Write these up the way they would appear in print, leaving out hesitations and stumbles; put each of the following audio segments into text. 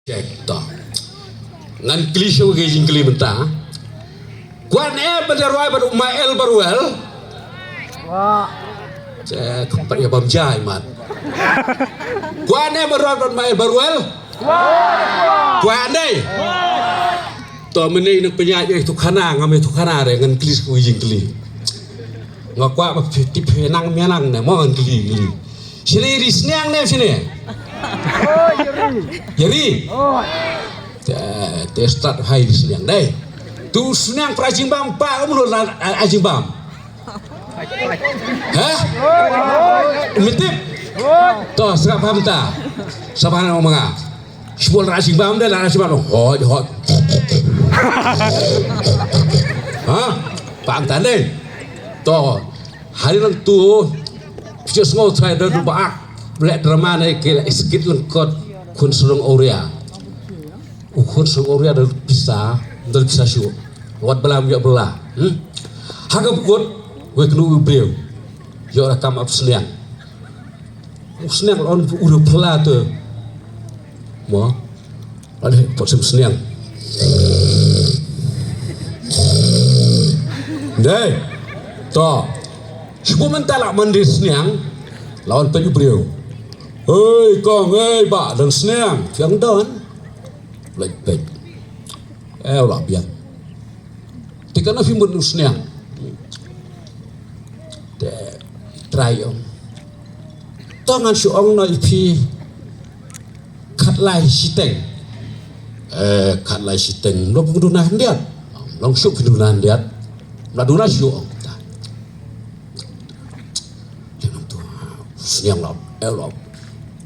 cek toh ngan klise ge jing kli benta kuan beneroi ber umael berwel cek per ya bam jai mat kuan beroi ber umael berwel kuan dei to meni nak penyanyi itu khana ngame itu khana re ngan klis ku jing kli ngakwa ba tip nang menang ne mo ngan kli sini risniang ne sini Yeri, testat hai di sini deh. Tu senang perajin bam, pak kamu lo ajin bam. Hah? Mitip? Toh serap bam ta? Sabana ngomong ah. Semua rajin bam deh, rajin bam. Hot. Hah? Bam tande. Toh hari nang tu, just mau try dah baak. Black drama ni sikit lengkot kun sulung Aurea. Kun sulung Aurea dah bisa syuk. Wat belam ya belah. Hagap kot we kenu beliau. Ya ora kam ap seniang. Seniang on udah pela tu. Mo. Ada pot seniang. Deh. To. Cuba mentala mandi seniang lawan peju beliau. Hei kong, hei bak dan senang, yang don, baik. Lah biar. Tika na fimun senang. Try om. Tangan si ong na ipi katlai siteng. Katlai siteng. Lo pendunan dia, langsung pendunan dia. Laduna si ong. Jangan tu, senang lah, lah.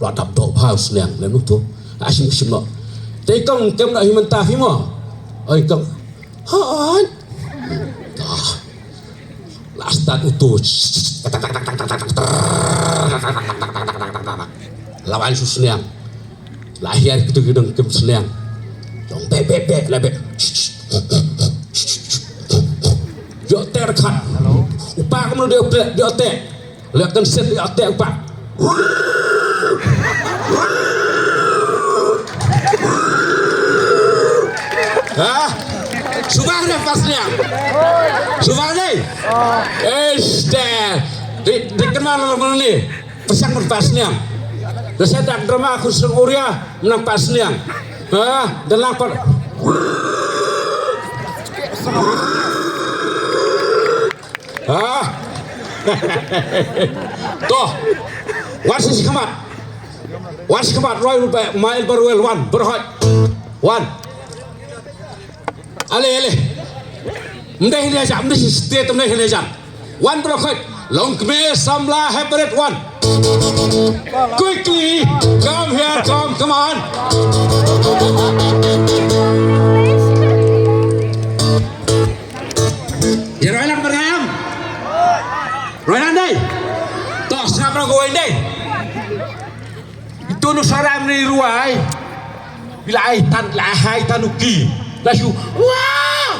Ladap dok paus liang lalu tu asyik semua. Tapi kau kem nak himan tahi mo, oi kau, hot, lastat utuh, lawan susliang, lahir itu gedung kem seliang, dong bebek lebek, jauh terkat, upah kamu dia otek, lihat kan set dia otek upah. Subah dah pasnya. Subah ni. Dikenal orang ni. Pesan pasnya. Dan saya tak drama aku serang Aurea menang pasnya. Dan lapar. Toh. Wasis kemat Roy Mail Barwell one berhot one ale mendeh dia jam mendeh state mendeh dia jam one berhot long kme samla hybrid one quickly come here come on ya Roy nak bergam Roy nandai toh siapa kau ini itu nusaram ni ruai bila hai tanuki lasu wah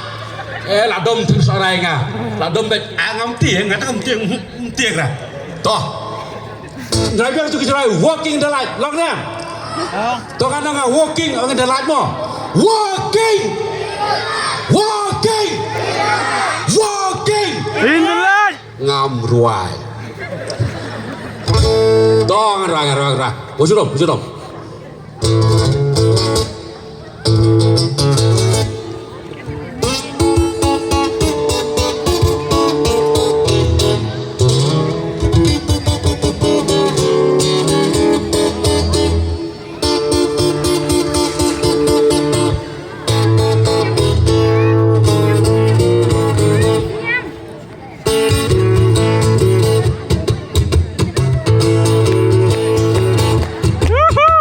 ladom tu sarai nga ladom bet angam tieng ngata angam tieng lah toh driver tu kita walking the light long ni toh kan nga walking on the light mo walking in the light ngam ruai toh ngarang Bujudom. Woohoo!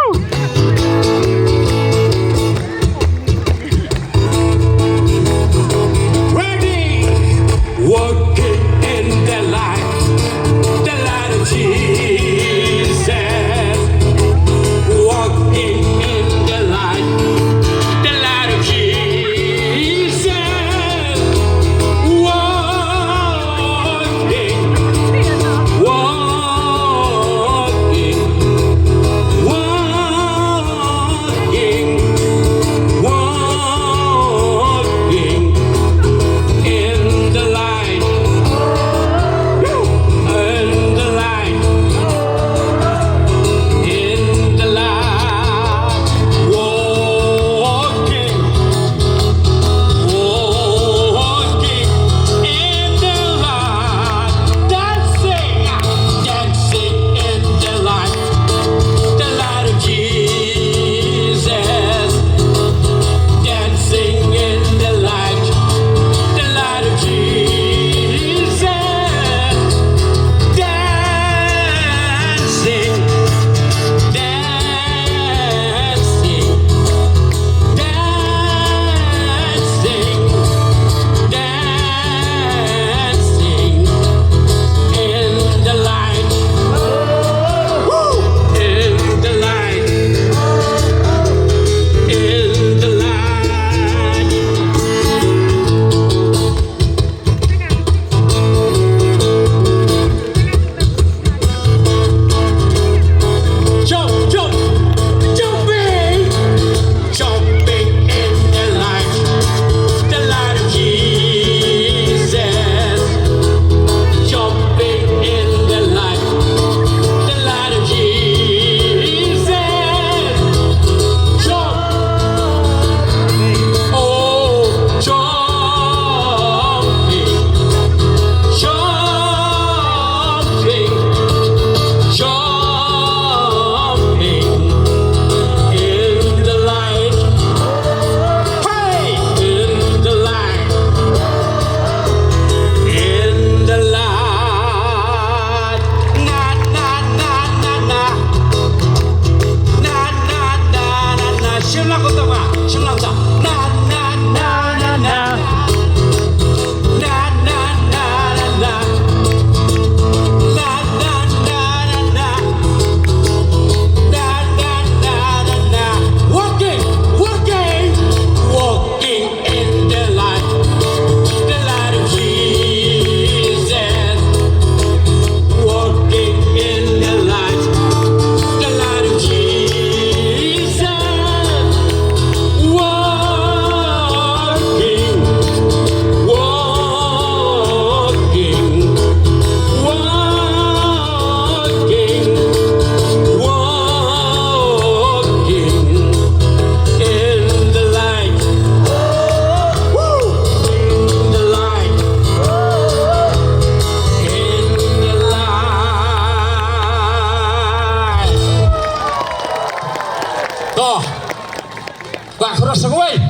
Pak keras sekali.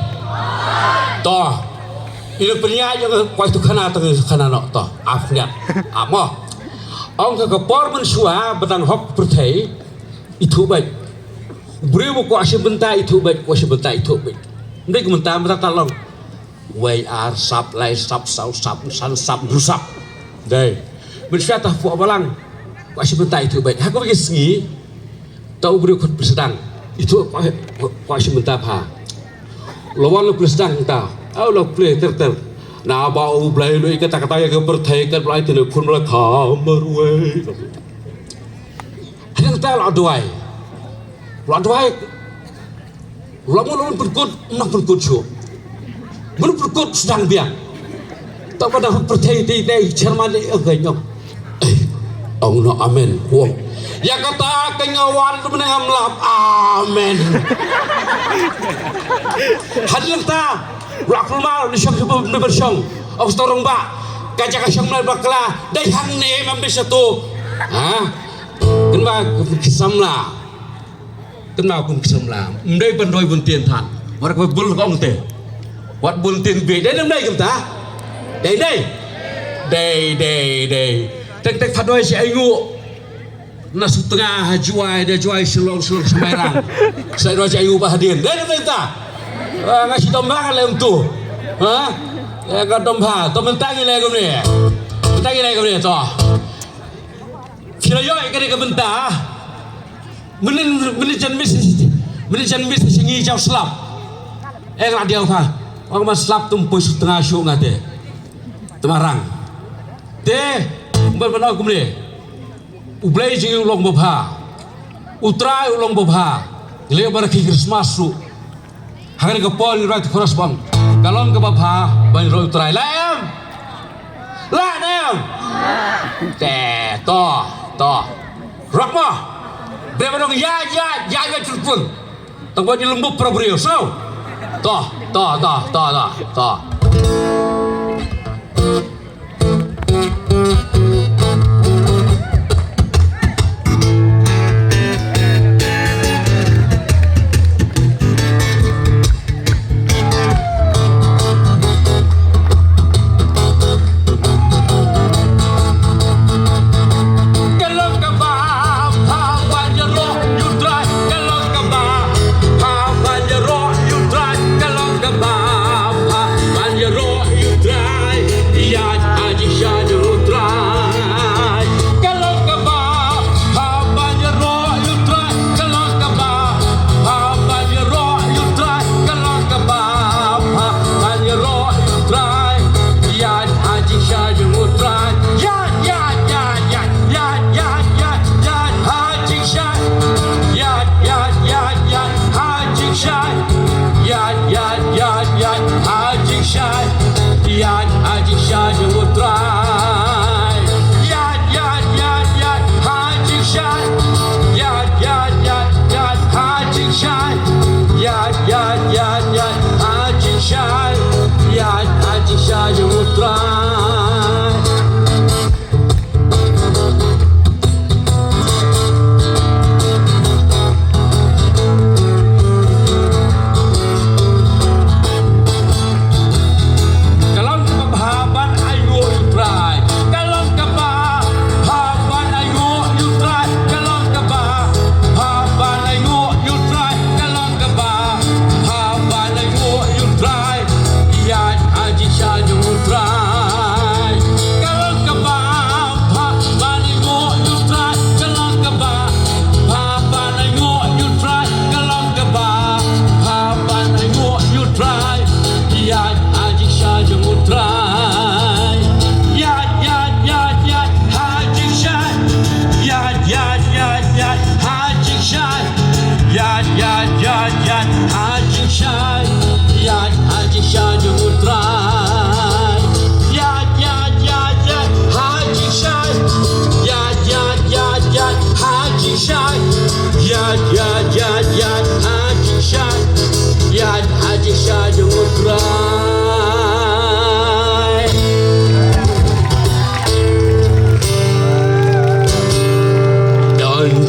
Toh, ini penyanyi yang kuat itu kena nok toh. Afniat, apa? Orang kekepor mensua betang hok pertai itu baik. Beri buku asyik bentar itu baik, asyik bentar itu baik. Mereka bentar tolong. WR sap lai sap sau sap san sap rusap. Dai. Mensua tah buat balang. Asyik bentar itu baik. Aku bagi segi. Tahu beri kut bersedang. Itu asyik bentar pa. Lawan lu bersedang kita. Lu play ter. Nah bau play lu kata-kata yang bertai kan play tu kun mulai kamar wei. Hanya kita laduai. Lamun berkut nak berkut show. Mun berkut sedang biang. Tak pada bertai Jerman agaknya. Ông no amen. Wong. Ya kata kenyawan itu menengam lap. Amen. Hadir ta. Rakul mal ni syang sebab bersong. Aku storong ba. Kajak syang mal bakla. Dai hang ne membisa tu. Ha? Kenapa kesamla? Kenapa kesamla? Mdai bandoi buntian than. Mereka bul kong te. Wat buntian be. Dai mdai kita. Dai. Tek padoi si aingu. Nasu tengah juai selong semerang. Saya doa aingu bahadir. Dai kita. Ngasih domba kan lem tu. Ha? Ya ka domba, to mentangi le gum ni. Mentangi le gum ni to. Kira yo ikari ka benta. Menin jan mis singi jauh selap. Ngak dia apa? Orang mas selap tumpui setengah syuk ngate. Temarang. Benar gum ni. Ublai jingi ulong bobha. Utrai ulong bobha. Le baraki Christmas su. Hari ke pol right cross bang. Galon ke bapa bang roy utrai. Laem. To. Rakma. Berapa dong ya celpun. Tengok di lembut probrio. So. To.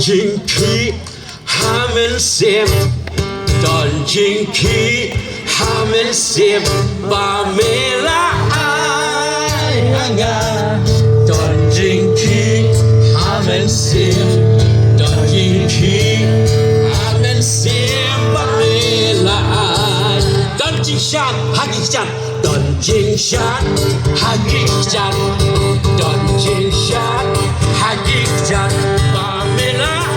jinki hamen sim don jinki hamen sim pamela anga don jinki hamen sim don jinki hamen sim pamela don jingshan hakichan don jingshan hakichan don jingshan hakichan pamela